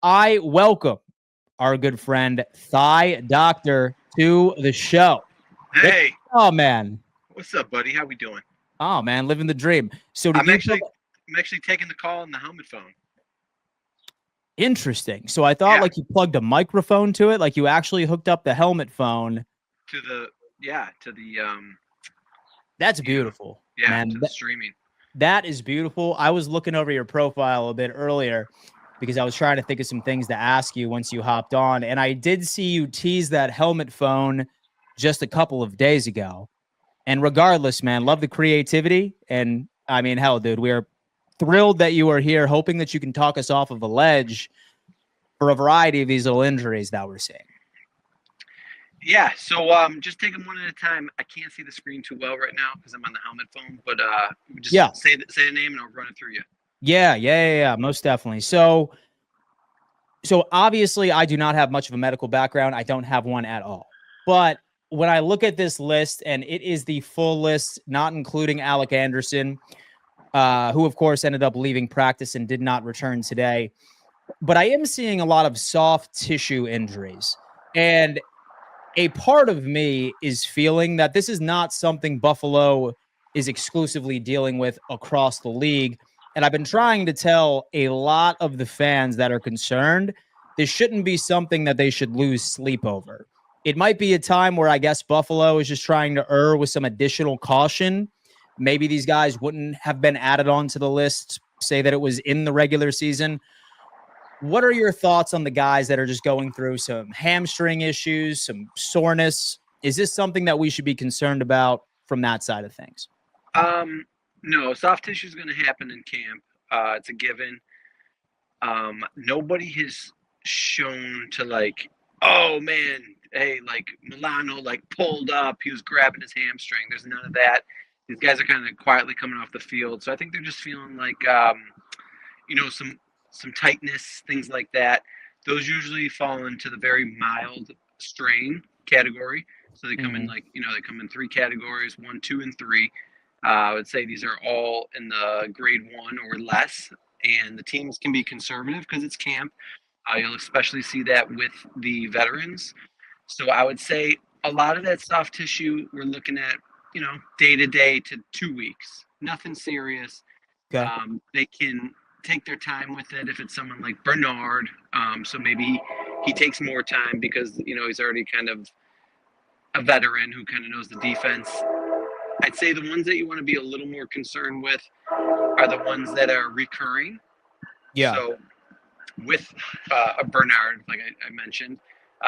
I welcome our good friend Thigh Doctor to the show. Hey, Oh man. what's up, buddy? How we doing? Oh man, living the dream. So did I'm you put actually I'm actually taking the call on the helmet phone. interesting. So I thought Yeah, like you plugged a microphone to it, like you actually hooked up the helmet phone. to the to the That's you know beautiful, to man. the streaming. That is beautiful. I was looking over your profile a bit earlier because I was trying to think of some things to ask you once you hopped on. And I did see you tease that helmet phone just a couple of days ago. And regardless, man, love the creativity. And I mean, hell, dude, we are thrilled that you are here, hoping that you can talk us off of a ledge for a variety of these little injuries that we're seeing. Yeah, so just take them one at a time. I can't see the screen too well right now because I'm on the helmet phone, but just Yeah. say the name and I'll run it through you. Yeah, most definitely. So obviously I do not have much of a medical background. I don't have one at all. But when I look at this list, and it is the full list, not including Alec Anderson, who of course ended up leaving practice and did not return today. But I am seeing a lot of soft tissue injuries. And a part of me is feeling that this is not something Buffalo is exclusively dealing with across the league. And I've been trying to tell a lot of the fans that are concerned this shouldn't be something that they should lose sleep over. It might be a time where I guess Buffalo is just trying to err with some additional caution. Maybe these guys wouldn't have been added onto the list, say that it was in the regular season. What are your thoughts on the guys that are just going through some hamstring issues, some soreness? Is this something that we should be concerned about from that side of things? No, soft tissue is going to happen in camp. It's a given. Nobody has shown to oh man, hey, like Milano pulled up, he was grabbing his hamstring. There's none of that. These guys are kind of quietly coming off the field, so I think they're just feeling some tightness, things like that. Those usually fall into the very mild strain category. So they come in they come in three categories: 1, 2, and 3. I would say these are all in the grade 1 or less, and the teams can be conservative because it's camp. You'll especially see that with the veterans. So I would say a lot of that soft tissue we're looking at, day to day to 2 weeks. Nothing serious. Okay. They can take their time with it if it's someone like Bernard. So maybe he takes more time because he's already kind of a veteran who kind of knows the defense. I'd say the ones that you want to be a little more concerned with are the ones that are recurring. Yeah. So with a Bernard, like I mentioned,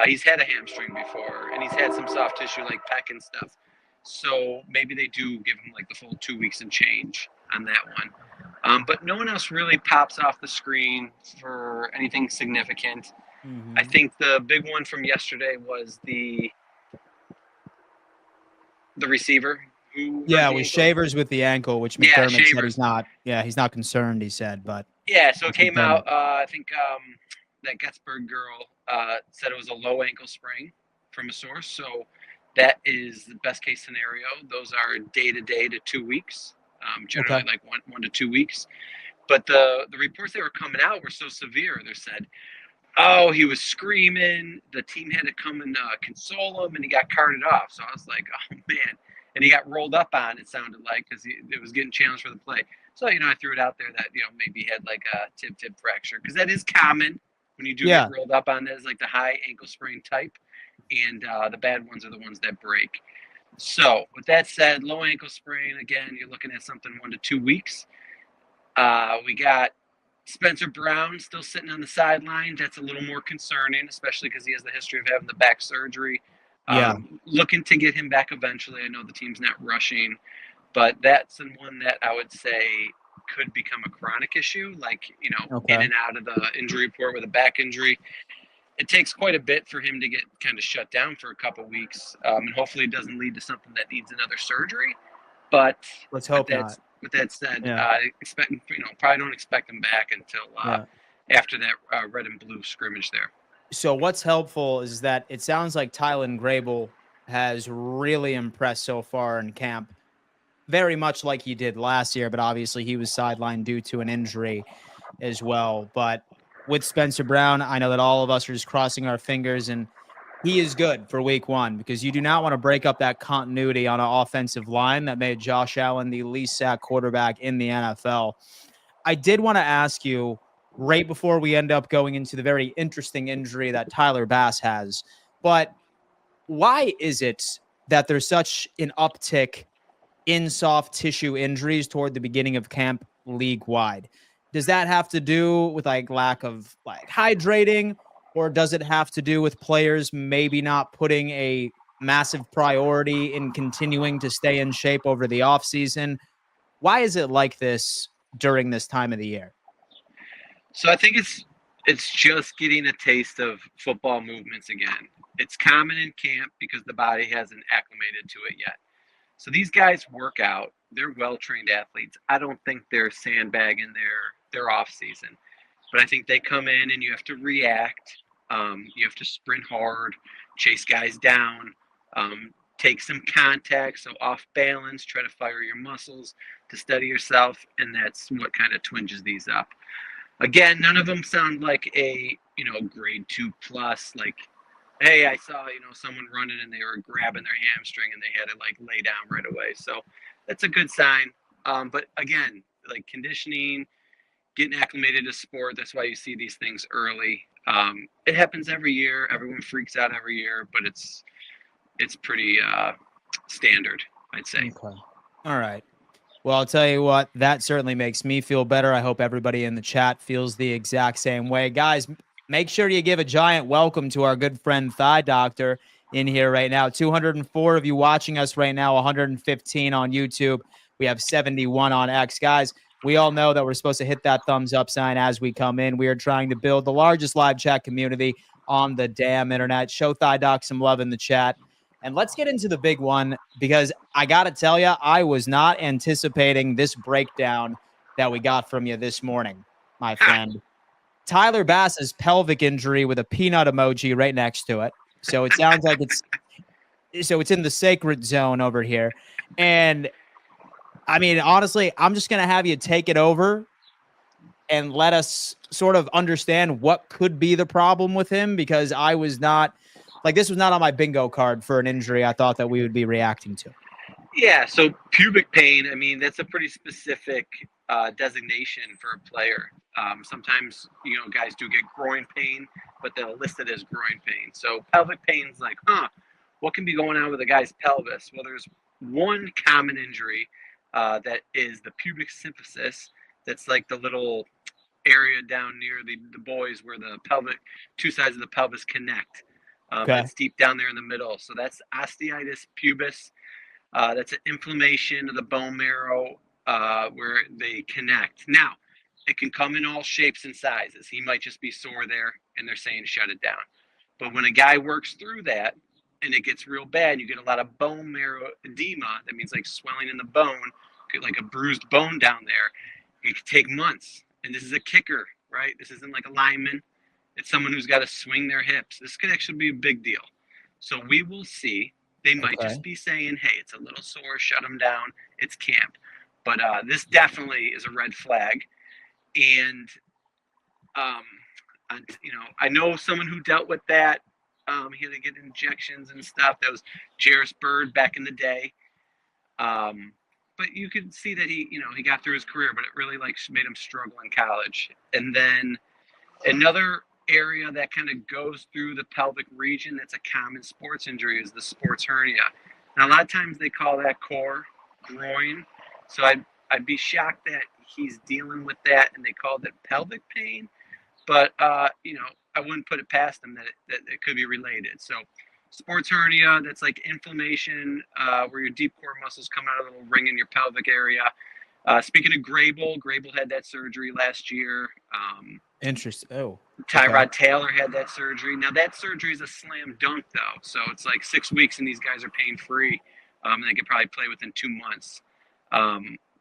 he's had a hamstring before, and he's had some soft tissue like pec and stuff. So maybe they do give him like the full 2 weeks and change on that one. But no one else really pops off the screen for anything significant. I think the big one from yesterday was the receiver. Yeah, it was Shavers with the ankle, which McDermott said he's not. Yeah, he's not concerned. He said, but yeah. So it came out. I think that Getzberg girl said it was a low ankle sprain from a source. So that is the best case scenario. Those are day to 2 weeks, generally like 1 to 2 weeks. But the reports that were coming out were so severe. They said, oh, he was screaming. The team had to come and console him, and he got carted off. So I was like, oh man. And he got rolled up on, it sounded like, because it was getting challenged for the play. So, I threw it out there that, maybe he had like a tib fracture. Because that is common when you do get rolled up on. That is like the high ankle sprain type. And the bad ones are the ones that break. So, with that said, low ankle sprain, again, you're looking at something 1 to 2 weeks. We got Spencer Brown still sitting on the sideline. That's a little more concerning, especially because he has the history of having the back surgery. Looking to get him back eventually. I know the team's not rushing, but that's one that I would say could become a chronic issue, in and out of the injury report with a back injury. It takes quite a bit for him to get kind of shut down for a couple weeks, and hopefully it doesn't lead to something that needs another surgery. But let's hope not. With that said, probably don't expect him back until after that red and blue scrimmage there. So what's helpful is that it sounds like Tylen Grable has really impressed so far in camp, very much like he did last year, but obviously he was sidelined due to an injury as well. But with Spencer Brown. I know that all of us are just crossing our fingers, and he is good for week 1 because you do not want to break up that continuity on an offensive line that made Josh Allen the least sacked quarterback in the NFL. I did want to ask you right before we end up going into the very interesting injury that Tyler Bass has, but why is it that there's such an uptick in soft tissue injuries toward the beginning of camp league wide? Does that have to do with like lack of like hydrating, or does it have to do with players maybe not putting a massive priority in continuing to stay in shape over the offseason? Why is it like this during this time of the year? So I think it's just getting a taste of football movements again. It's common in camp because the body hasn't acclimated to it yet. So these guys work out. They're well-trained athletes. I don't think they're sandbagging their off season, but I think they come in and you have to react. You have to sprint hard, chase guys down, take some contact, so off balance, try to fire your muscles to steady yourself, and that's what kind of twinges these up. Again, none of them sound like a grade 2 plus. Like, hey, I saw someone running and they were grabbing their hamstring and they had to like lay down right away. So that's a good sign. But again, like conditioning, getting acclimated to sport. That's why you see these things early. It happens every year. Everyone freaks out every year, but it's pretty standard, I'd say. Okay. All right. Well, I'll tell you what, that certainly makes me feel better. I hope everybody in the chat feels the exact same way. Guys, make sure you give a giant welcome to our good friend Thigh Doctor in here right now. 204 of you watching us right now, 115 on YouTube. We have 71 on X. Guys, we all know that we're supposed to hit that thumbs up sign as we come in. We are trying to build the largest live chat community on the damn internet. Show Thigh Doc some love in the chat. And let's get into the big one, because I got to tell you, I was not anticipating this breakdown that we got from you this morning, my friend. Tyler Bass's pelvic injury with a peanut emoji right next to it. So it sounds like it's in the sacred zone over here. And I mean, honestly, I'm just going to have you take it over and let us sort of understand what could be the problem with him, because I was not like, this was not on my bingo card for an injury I thought that we would be reacting to. Yeah, so pubic pain, I mean, that's a pretty specific designation for a player. Sometimes, guys do get groin pain, but they'll list it as groin pain. So pelvic pain's like, what can be going on with a guy's pelvis? Well, there's one common injury that is the pubic symphysis. That's like the little area down near the boys where the pelvic, two sides of the pelvis connect. That's deep down there in the middle. So that's osteitis pubis. That's an inflammation of the bone marrow where they connect. Now, it can come in all shapes and sizes. He might just be sore there, and they're saying shut it down. But when a guy works through that and it gets real bad, you get a lot of bone marrow edema. That means like swelling in the bone, get like a bruised bone down there. It could take months. And this is a kicker, right? This isn't like a lineman. It's someone who's got to swing their hips. This could actually be a big deal. So we will see. They might just be saying, hey, it's a little sore, shut them down. It's camp. But this definitely is a red flag. And, I know someone who dealt with that. He had to get injections and stuff. That was Jairus Byrd back in the day. But you could see that he got through his career, but it really made him struggle in college. And then another area that kind of goes through the pelvic region that's a common sports injury is the sports hernia. Now, a lot of times they call that core groin. So I'd be shocked that he's dealing with that and they called it pelvic pain. But, I wouldn't put it past him that it could be related. So sports hernia, that's like inflammation where your deep core muscles come out of a little ring in your pelvic area. Speaking of Grable had that surgery last year. Interesting. Oh, Tyrod Taylor had that surgery. Now that surgery is a slam dunk, though. So it's like 6 weeks, and these guys are pain free, and they could probably play within 2 months.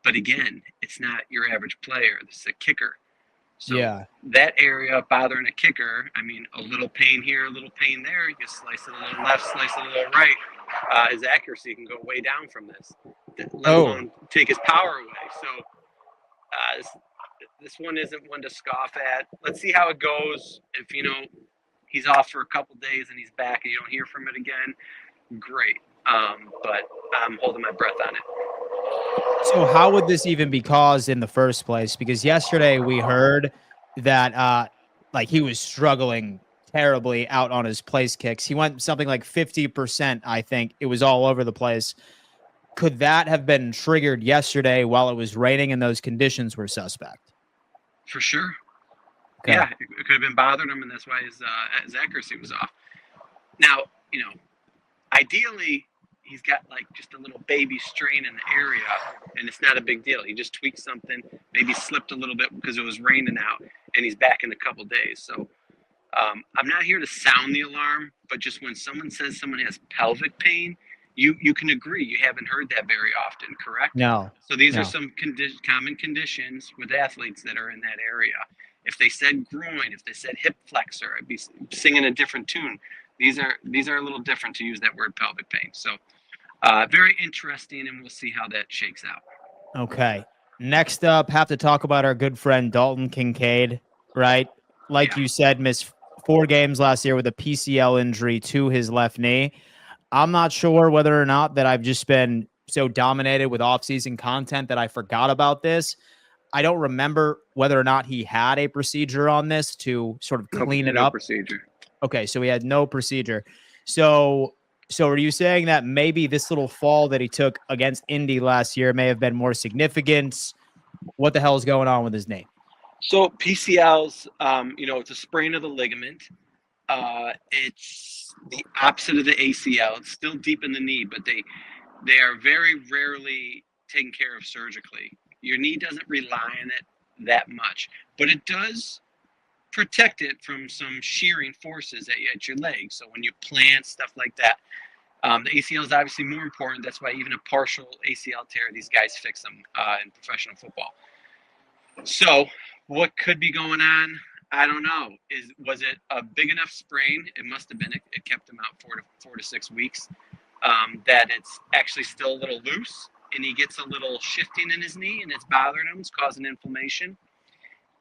But again, it's not your average player. This is a kicker. So that area bothering a kicker, I mean, a little pain here, a little pain there. You slice it a little left, slice it a little right. His accuracy can go way down from this, let alone take his power away. So this one isn't one to scoff at. Let's see how it goes. If he's off for a couple days and he's back and you don't hear from it again, great. But I'm holding my breath on it. So how would this even be caused in the first place? Because yesterday we heard that like he was struggling terribly out on his place kicks. He went something like 50%, I think. It was all over the place. Could that have been triggered yesterday while it was raining and those conditions were suspect? For sure. Okay. Yeah, it could have been bothering him, and that's why his accuracy was off. Now, ideally, he's got like just a little baby strain in the area, and it's not a big deal. He just tweaked something, maybe slipped a little bit because it was raining out, and he's back in a couple days. So I'm not here to sound the alarm, but just when someone says someone has pelvic pain, you can agree you haven't heard that very often, correct? No. So these are some common conditions with athletes that are in that area. If they said groin, if they said hip flexor, I'd be singing a different tune. These are a little different to use that word pelvic pain. So very interesting, and we'll see how that shakes out. Okay. Next up, have to talk about our good friend Dalton Kincaid, right? Like you said, missed 4 games last year with a PCL injury to his left knee. I'm not sure whether or not that I've just been so dominated with off-season content that I forgot about this. I don't remember whether or not he had a procedure on this to sort of clean it up. Procedure. Okay, so he had no procedure. So are you saying that maybe this little fall that he took against Indy last year may have been more significant? What the hell is going on with his knee? So PCLs, it's a sprain of the ligament. It's the opposite of the ACL. It's still deep in the knee, but they are very rarely taken care of surgically. Your knee doesn't rely on it that much, but it does protect it from some shearing forces at your leg. So when you plant, stuff like that. The ACL is obviously more important. That's why even a partial ACL tear, these guys fix them in professional football. So what could be going on? I don't know. Was it a big enough sprain? It must have been. It kept him out 4 to 6 weeks. That it's actually still a little loose, and he gets a little shifting in his knee, and it's bothering him. It's causing inflammation.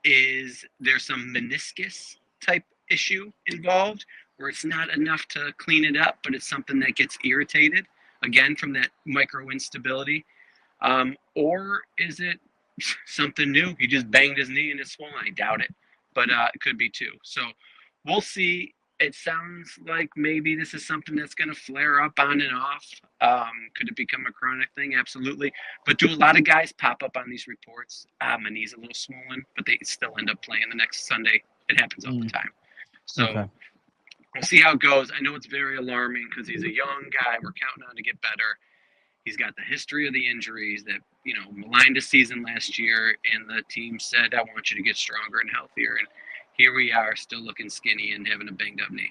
Is there some meniscus type issue involved where it's not enough to clean it up, but it's something that gets irritated, again, from that micro instability? Or is it something new? He just banged his knee and it's swollen. I doubt it, but it could be too. So we'll see. It sounds like maybe this is something that's going to flare up on and off. Could it become a chronic thing? Absolutely. But do a lot of guys pop up on these reports? My knee's a little swollen, but they still end up playing the next Sunday. It happens all the time. So we'll see how it goes. I know it's very alarming because he's a young guy. We're counting on to get better. He's got the history of the injuries that, maligned a season last year, and the team said, I want you to get stronger and healthier. And here we are still looking skinny and having a banged up knee.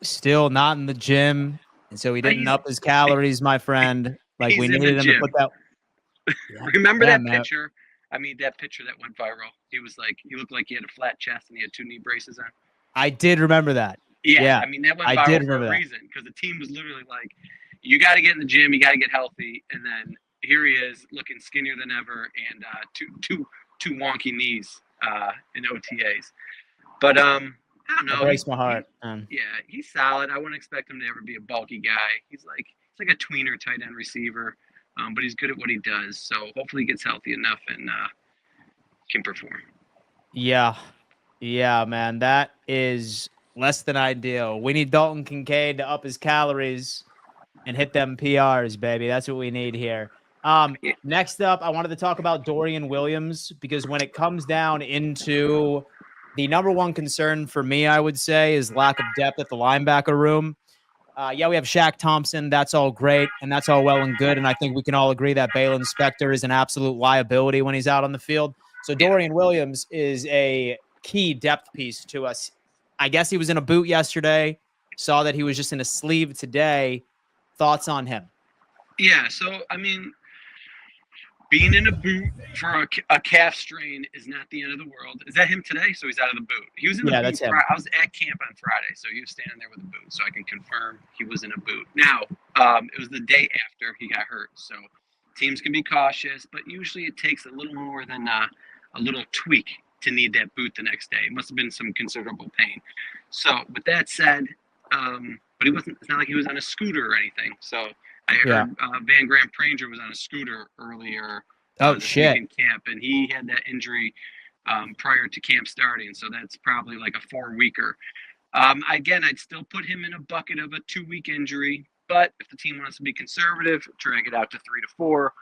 Still not in the gym. And so he didn't up his calories, my friend. Like we needed him to put that. Yeah. Remember that picture? I mean, that picture that went viral. He looked like he had a flat chest and he had 2 knee braces on. I did remember that. Yeah. I mean, that went viral for a reason because the team was literally like, you got to get in the gym, you got to get healthy. And then here he is looking skinnier than ever and two wonky knees in OTAs. But I don't know. It breaks my heart. Yeah, he's solid. I wouldn't expect him to ever be a bulky guy. He's like a tweener tight end receiver, but he's good at what he does. So hopefully he gets healthy enough and can perform. Yeah, man, that is less than ideal. We need Dalton Kincaid to up his calories and hit them PRs, baby. That's what we need here. Next up, I wanted to talk about Dorian Williams because when it comes down into the number one concern for me, I would say, is lack of depth at the linebacker room. We have Shaq Thompson. That's all great, and that's all well and good. And I think we can all agree that Balen Spector is an absolute liability when he's out on the field. So Dorian Williams is a key depth piece to us. I guess he was in a boot yesterday. Saw that he was just in a sleeve today. Thoughts on him? Yeah, so, I mean, being in a boot for a calf strain is not the end of the world. Is that him today? So he's out of the boot. He was in the boot. That's him. I was at camp on Friday, so he was standing there with a boot, so I can confirm he was in a boot. Now, it was the day after he got hurt, so teams can be cautious, but usually it takes a little more than a little tweak to need that boot the next day. It must have been some considerable pain. So with that said, but it's not like he was on a scooter or anything. So I heard Van Grant Pranger was on a scooter earlier this week in camp, and he had that injury prior to camp starting. So that's probably like a 4-weeker. Again, I'd still put him in a bucket of a 2-week injury, but if the team wants to be conservative, drag it out to 3 to 4,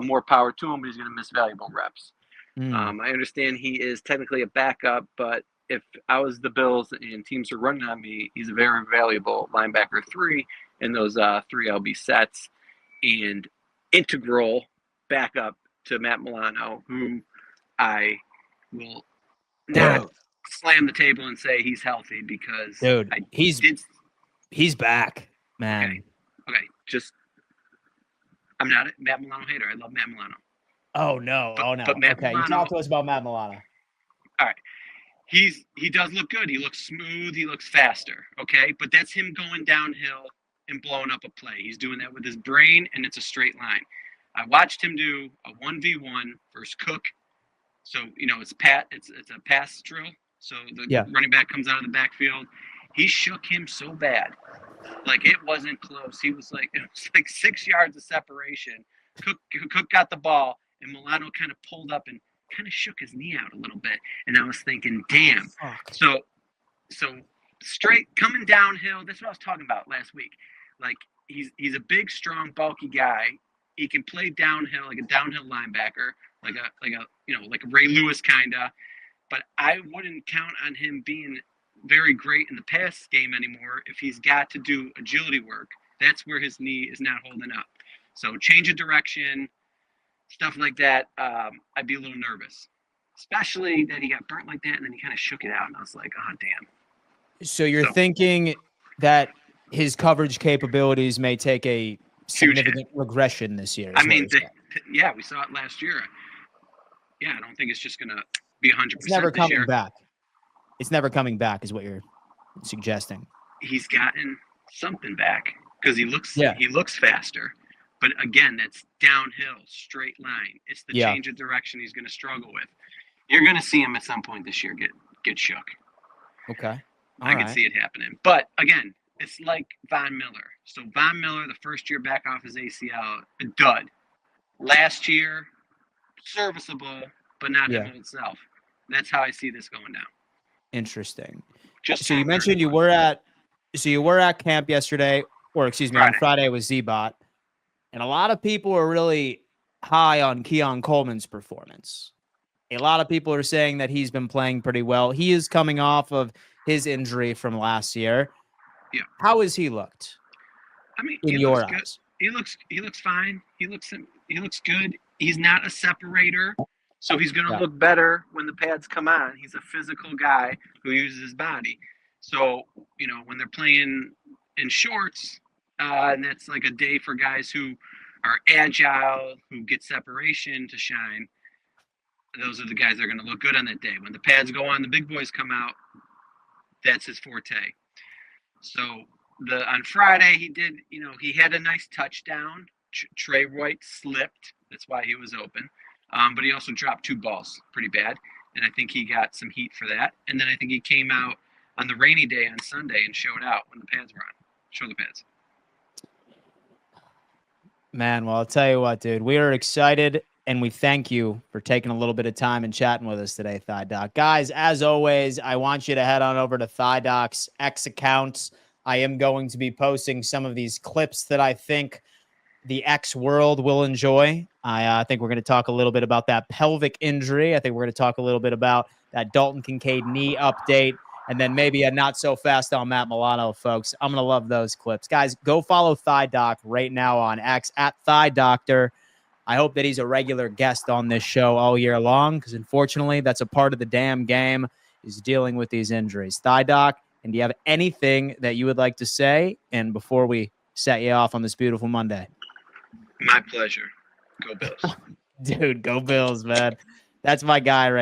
more power to him, but he's going to miss valuable reps. I understand he is technically a backup, but if I was the Bills and teams are running on me, he's a very valuable linebacker 3 in those 3 LB sets, and integral backup to Matt Milano, who I will not slam the table and say he's healthy, because he's back, man. Okay. Just I'm not a Matt Milano hater. I love Matt Milano. Oh no. But Matt Milano, you talk to us about Matt Milano. All right. He does look good. He looks smooth. He looks faster. Okay. But that's him going downhill and blowing up a play. He's doing that with his brain, and it's a straight line. I watched him do a 1v1 versus Cook. So, it's a pass drill. So the running back comes out of the backfield. He shook him so bad. Like, it wasn't close. It was like 6 yards of separation. Cook got the ball, and Milano kind of pulled up and kind of shook his knee out a little bit. And I was thinking, damn. So straight coming downhill. That's what I was talking about last week. Like, he's a big, strong, bulky guy. He can play downhill, like a downhill linebacker, like a Ray Lewis kinda. But I wouldn't count on him being very great in the pass game anymore if he's got to do agility work. That's where his knee is not holding up. So change of direction, stuff like that, I'd be a little nervous. Especially that he got burnt like that, and then he kind of shook it out, and I was like, oh, damn. So you're thinking that his coverage capabilities may take a significant regression this year? I mean, we saw it last year. Yeah, I don't think it's just going to be 100% It's never this coming year. back. It's never coming back is what you're suggesting. He's gotten something back because he looks faster. But again, that's downhill, straight line. It's the change of direction he's going to struggle with. You're going to see him at some point this year get shook. Okay. I can see it happening. But again, it's like Von Miller. So Von Miller, the first year back off his ACL, a dud. Last year, serviceable, but not him himself. That's how I see this going down. Interesting. So you mentioned you were at camp yesterday, or excuse me, on Friday with Z-Bot, and a lot of people are really high on Keon Coleman's performance. A lot of people are saying that he's been playing pretty well. He is coming off of his injury from last year. Yeah. How has he looked? I mean, in your eyes, he looks fine. He looks good. He's not a separator, so he's going to look better when the pads come on. He's a physical guy who uses his body. So, when they're playing in shorts, and that's like a day for guys who are agile, who get separation to shine, those are the guys that are going to look good on that day. When the pads go on, the big boys come out, that's his forte. So on Friday, he had a nice touchdown. Trey White slipped. That's why he was open. But he also dropped 2 balls pretty bad. And I think he got some heat for that. And then I think he came out on the rainy day on Sunday and showed out when the pads were on. Show the pads. Man, well, I'll tell you what, dude. We are excited, and we thank you for taking a little bit of time and chatting with us today, Thigh Doc. Guys, as always, I want you to head on over to Thigh Doc's X accounts. I am going to be posting some of these clips that I think the X world will enjoy. I think we're going to talk a little bit about that pelvic injury. I think we're going to talk a little bit about that Dalton Kincaid knee update, and then maybe a not so fast on Matt Milano, folks. I'm going to love those clips. Guys, go follow Thigh Doc right now on X at Thigh Doctor. I hope that he's a regular guest on this show all year long, because unfortunately that's a part of the damn game, is dealing with these injuries. Thigh Doc, and do you have anything that you would like to say? And before we set you off on this beautiful Monday. My pleasure. Go Bills. Dude, go Bills, man. That's my guy right